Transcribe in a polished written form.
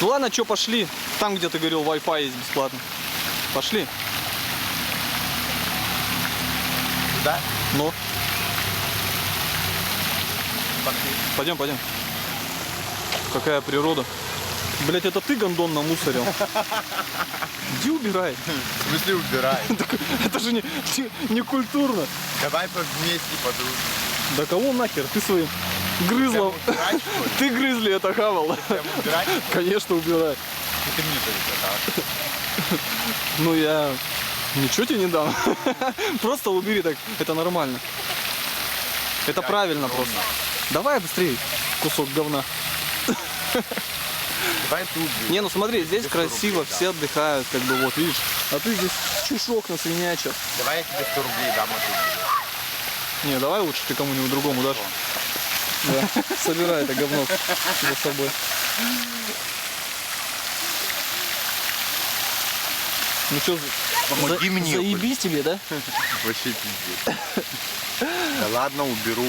Ну ладно, что, пошли. Там, где ты говорил, Wi-Fi есть бесплатно. Пошли. Да? Ну, Пошли. пойдем, пойдем. Какая природа. Блять, это ты гондон намусорил? Иди убирай. В смысле убирай? Это же не культурно. Давай вместе подружимся. Да кого нахер? Ты своим грызлом. Убирать, что ли? Ты грызли это хавал. Прям убирать? Конечно, убирай. И ты мне тоже это. Ну я ничего тебе не дам. Просто убери так. Это нормально. Это правильно просто. Давай быстрее, кусок говна. Давай тут. Не, ну смотри, здесь 100 красиво, рублей, все отдыхают, как бы вот, видишь. А ты здесь чушок насвинячил. Давай я тебе 100 рублей дам, а ты. Не, давай лучше ты кому-нибудь другому дашь. Да. Собирай это говно за собой. Ну что, Помоги мне. заебись тебе, да? Вообще пиздец. Да ладно, уберу.